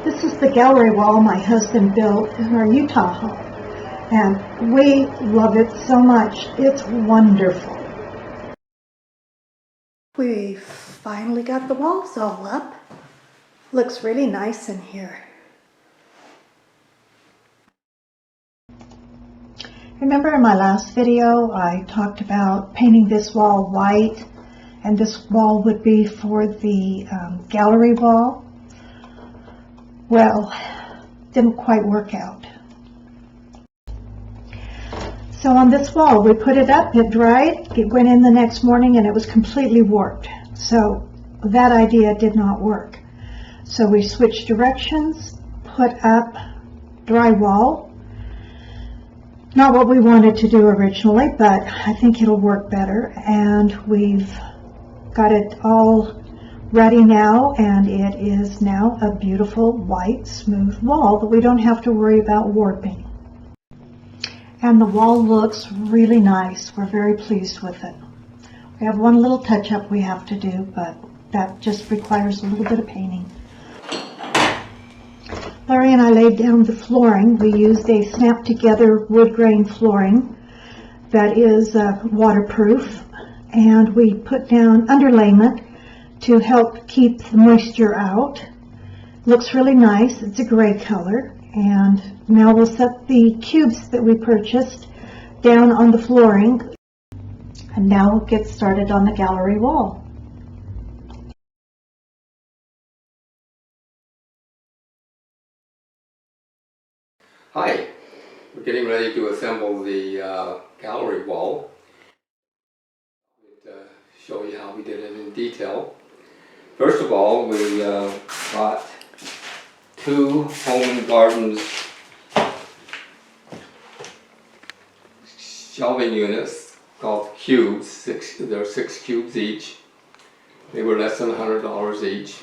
This is the gallery wall my husband built in our Utah home, and we love it so much. It's wonderful. We finally got the walls all up. Looks really nice in here. Remember in my last video I talked about painting this wall white, and this wall would be for the gallery wall? Well, didn't quite work out. So on this wall, we put it up, it dried, it went in the next morning, and it was completely warped. So that idea did not work. So we switched directions, put up drywall. Not what we wanted to do originally, but I think it'll work better. And we've got it all ready now, and it is now a beautiful white smooth wall that we don't have to worry about warping. And the wall looks really nice. We're very pleased with it. We have one little touch-up we have to do, but that just requires a little bit of painting. Larry and I laid down the flooring. We used a snap-together wood grain flooring that is waterproof, and we put down underlayment to help keep the moisture out. Looks really nice. It's a gray color. And now we'll set the cubes that we purchased down on the flooring. And now we'll get started on the gallery wall. Hi, we're getting ready to assemble the gallery wall. I'll show you how we did it in detail. First of all, we bought 2 Home & Gardens shelving units called cubes. There are 6 cubes each. They were less than $100 each.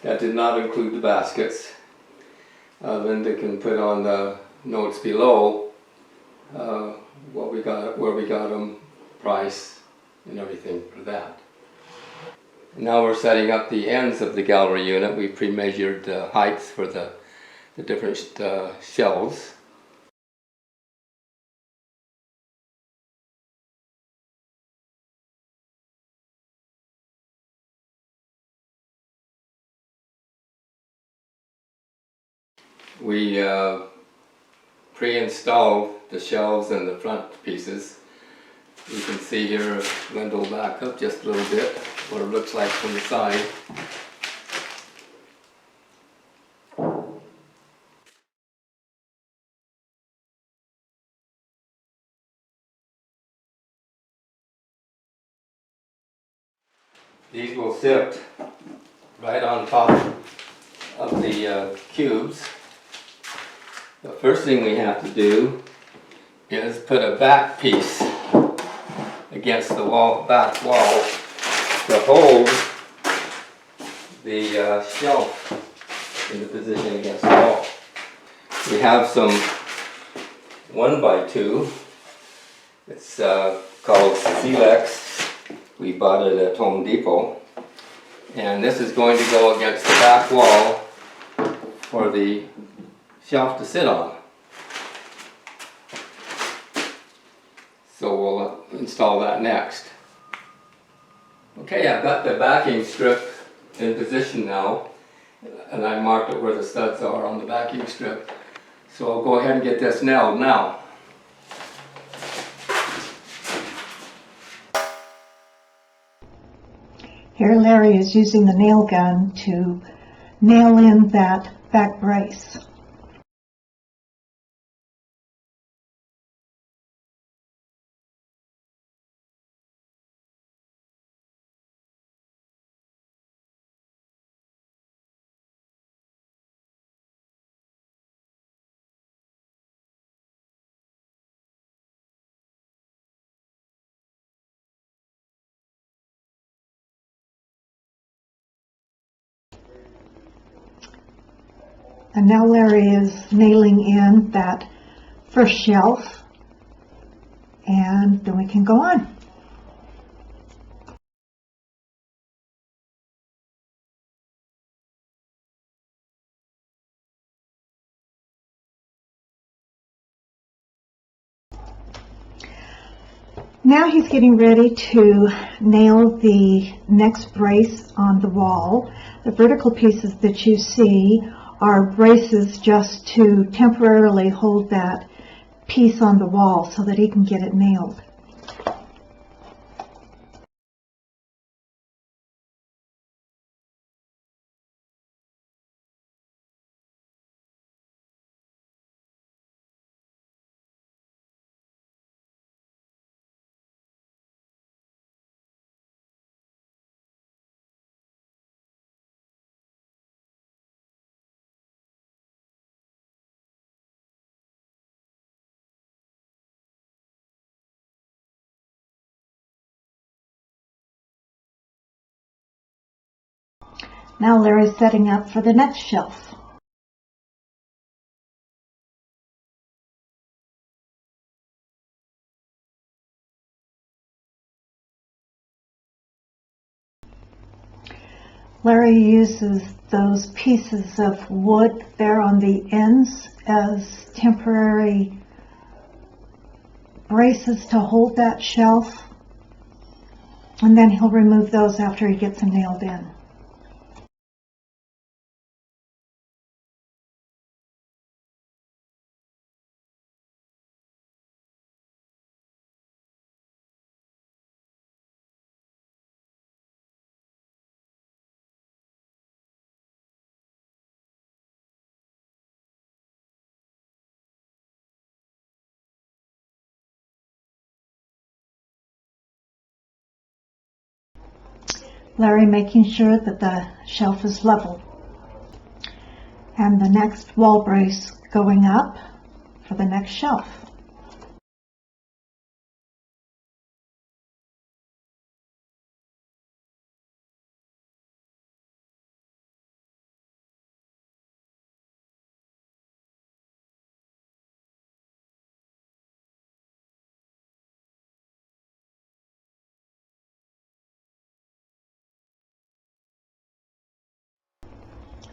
That did not include the baskets. Linda can put on the notes below what we got, where we got them, price, and everything for that. Now we're setting up the ends of the gallery unit. We pre-measured the heights for the different shelves. We pre-installed the shelves and the front pieces. You can see here, Linda will back up just a little bit, what it looks like from the side. These will sit right on top of the cubes. The first thing we have to do is put a back piece against the back wall to hold the shelf in the position against the wall. We have some 1x2. It's called Silex. We bought it at Home Depot. And this is going to go against the back wall for the shelf to sit on. So we'll install that next. Okay, I've got the backing strip in position now, and I marked it where the studs are on the backing strip. So I'll go ahead and get this nailed now. Here Larry is using the nail gun to nail in that back brace. And now Larry is nailing in that first shelf, and then we can go on. Now he's getting ready to nail the next brace on the wall. The vertical pieces that you see are braces just to temporarily hold that piece on the wall so that he can get it nailed. Now Larry's setting up for the next shelf. Larry uses those pieces of wood there on the ends as temporary braces to hold that shelf, and then he'll remove those after he gets them nailed in. Larry making sure that the shelf is level. And the next wall brace going up for the next shelf.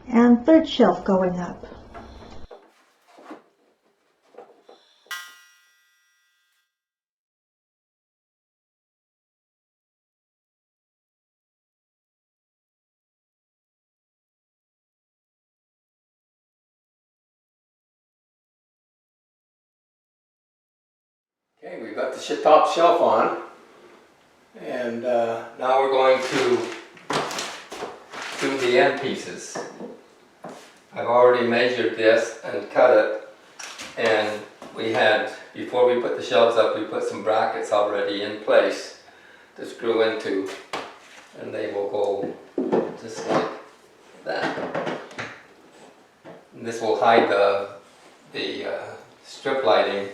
And third shelf going up. Okay, we've got the top shelf on, and now we're going to do the end pieces. I've already measured this and cut it, and we had, before we put the shelves up, we put some brackets already in place to screw into, and they will go just like that. And this will hide the strip lighting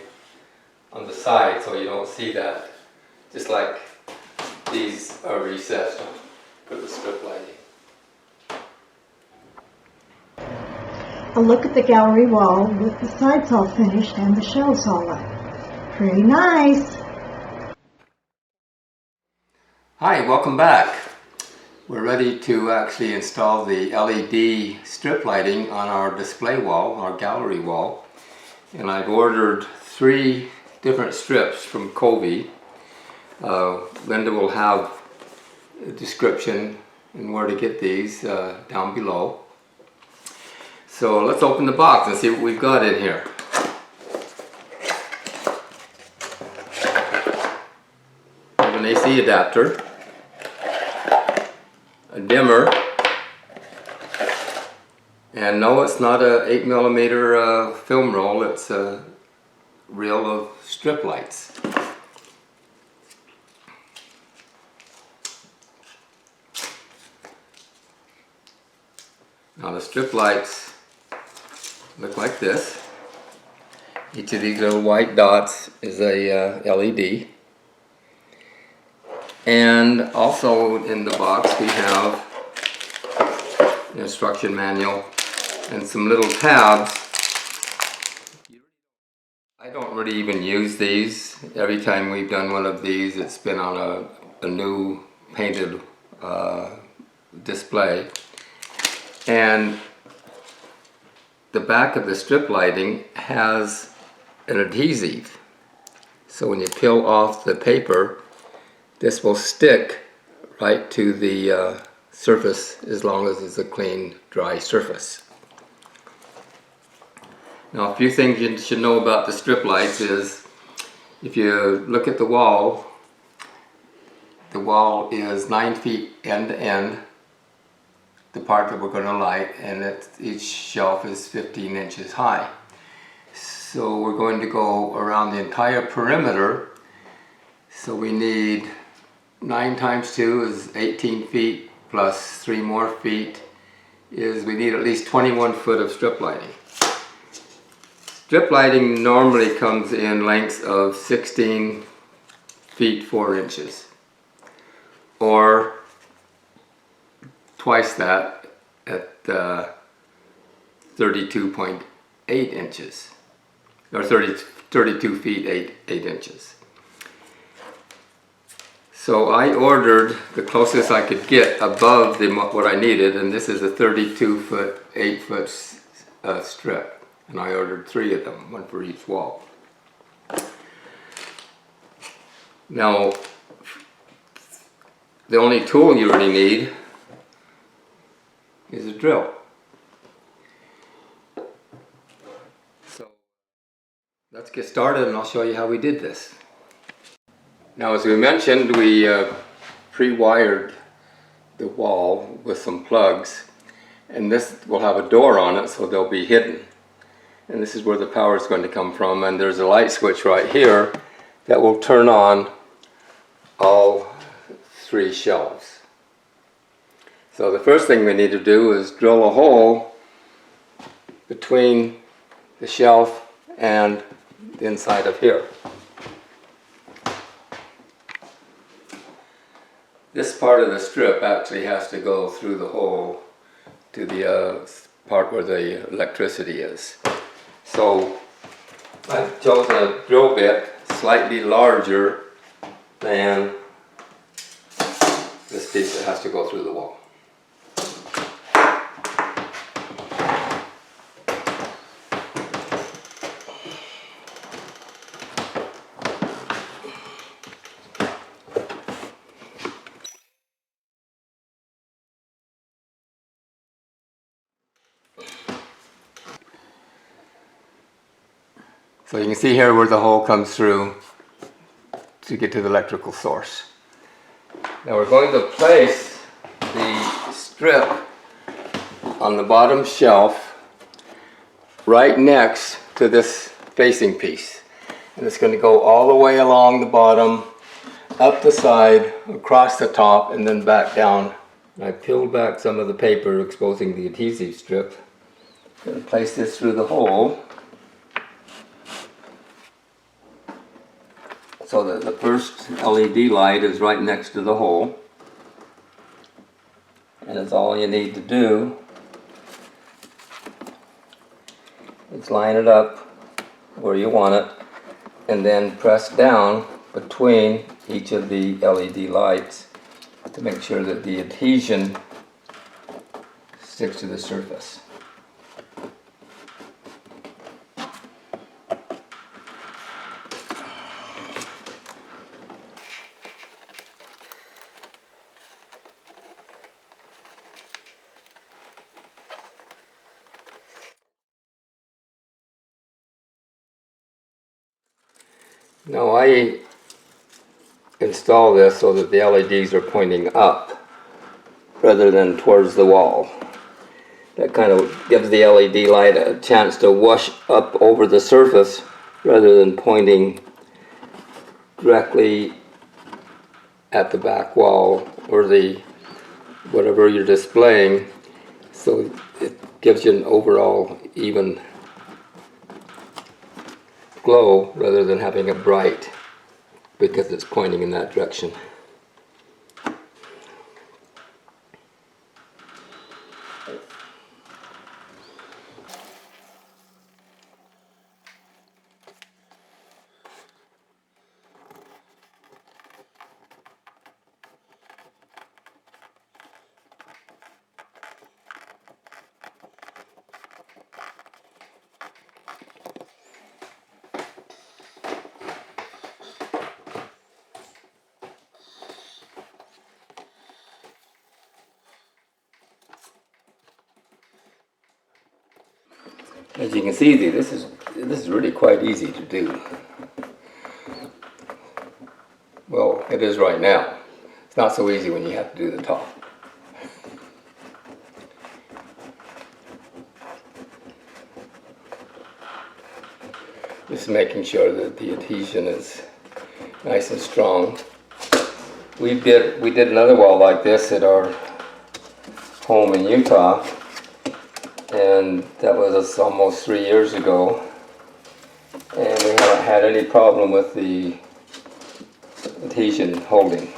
on the side so you don't see that, just like these are recessed for the strip lighting. A look at the gallery wall with the sides all finished and the shelves all up. Pretty nice. Hi, welcome back. We're ready to actually install the LED strip lighting on our display wall, our gallery wall. And I've ordered 3 different strips from Covey. Linda will have a description and where to get these down below. So let's open the box and see what we've got in here. We have an AC adapter, a dimmer, and no, it's not a 8mm film roll, it's a reel of strip lights. Now the strip lights look like this. Each of these little white dots is a LED. And also in the box we have an instruction manual and some little tabs. I don't really even use these. Every time we've done one of these, it's been on a new painted display. And the back of the strip lighting has an adhesive. So when you peel off the paper, this will stick right to the surface as long as it's a clean, dry surface. Now, a few things you should know about the strip lights is, if you look at the wall is 9 feet end to end, the part that we're going to light, and each shelf is 15 inches high. So we're going to go around the entire perimeter, so we need 9 times 2 is 18 feet, plus 3 more feet is we need at least 21 foot of strip lighting. Strip lighting normally comes in lengths of 16 feet 4 inches, or twice that at 32.8 inches, or 32 feet 8 inches. So I ordered the closest I could get above what I needed, and this is a 32 foot 8 foot strip, and I ordered 3 of them, 1 for each wall. Now, the only tool you really need is a drill. So let's get started, and I'll show you how we did this. Now, as we mentioned, we pre-wired the wall with some plugs, and this will have a door on it, so they'll be hidden. And this is where the power is going to come from, and there's a light switch right here that will turn on all 3 shelves. So the first thing we need to do is drill a hole between the shelf and the inside of here. This part of the strip actually has to go through the hole to the part where the electricity is. So I chose a drill bit slightly larger than this piece that has to go through the wall. So you can see here where the hole comes through to get to the electrical source. Now we're going to place the strip on the bottom shelf right next to this facing piece. And it's going to go all the way along the bottom, up the side, across the top, and then back down. I peeled back some of the paper exposing the adhesive strip. I'm going to place this through the hole so that the first LED light is right next to the hole. And it's all you need to do is line it up where you want it, and then press down between each of the LED lights to make sure that the adhesion sticks to the surface. Now I install this so that the LEDs are pointing up rather than towards the wall. That kind of gives the LED light a chance to wash up over the surface rather than pointing directly at the back wall or the whatever you're displaying, so it gives you an overall even glow rather than having a bright because it's pointing in that direction. As you can see, this is really quite easy to do. Well, it is right now. It's not so easy when you have to do the top. Just making sure that the adhesion is nice and strong. We did another wall like this at our home in Utah, and that was almost 3 years ago, and we haven't had any problem with the adhesion holding.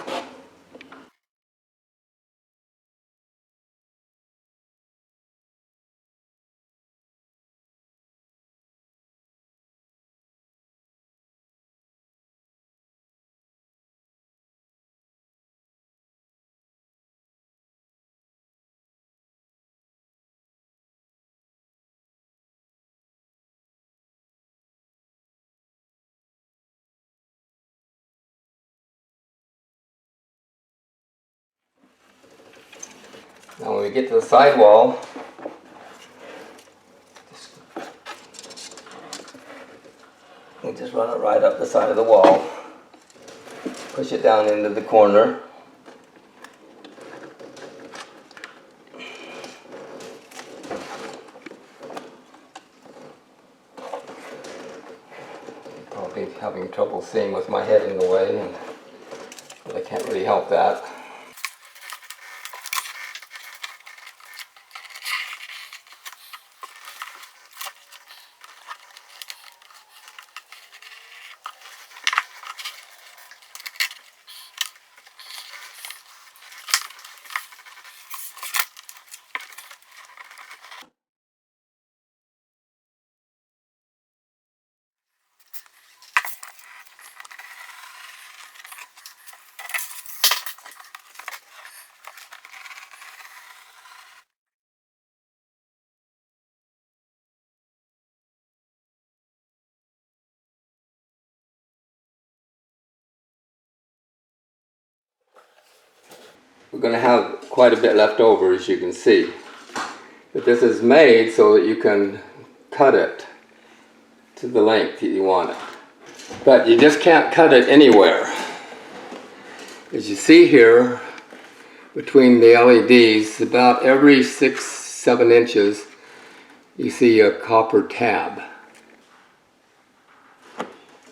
Now when we get to the side wall, we just run it right up the side of the wall, push it down into the corner. Probably having trouble seeing with my head in the way, but I can't really help that. We're going to have quite a bit left over, as you can see. But this is made so that you can cut it to the length that you want it. But you just can't cut it anywhere. As you see here, between the LEDs, about every 6-7 inches, you see a copper tab.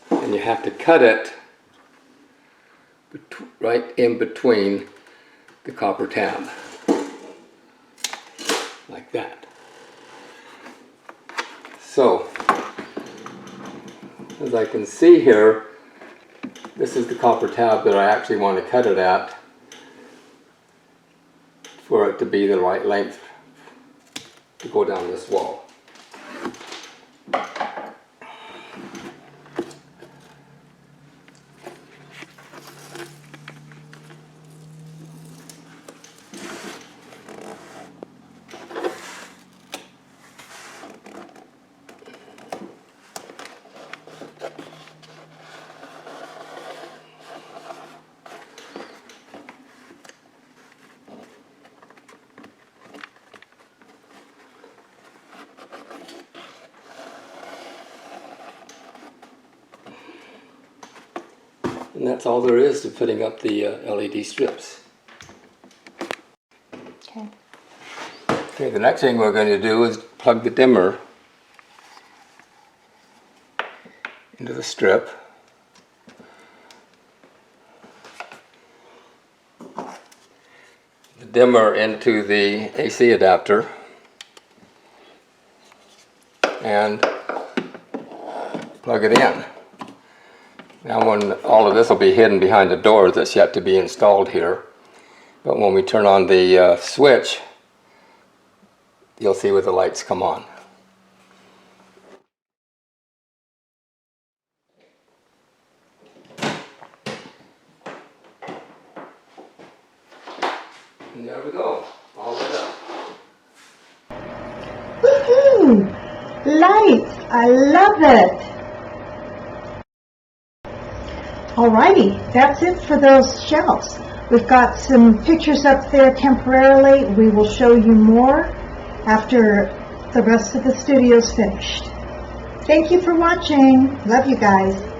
And you have to cut it right in between the copper tab, like that. So, as I can see here, this is the copper tab that I actually want to cut it at for it to be the right length to go down this wall. And that's all there is to putting up the LED strips. Okay, the next thing we're going to do is plug the dimmer into the strip. The dimmer into the AC adapter. And plug it in. Now when all of this will be hidden behind the door that's yet to be installed here, but when we turn on the switch, you'll see where the lights come on. And there we go, all lit up. Woohoo! Lights! I love it! Alrighty, that's it for those shelves. We've got some pictures up there temporarily. We will show you more after the rest of the studio's finished. Thank you for watching. Love you guys.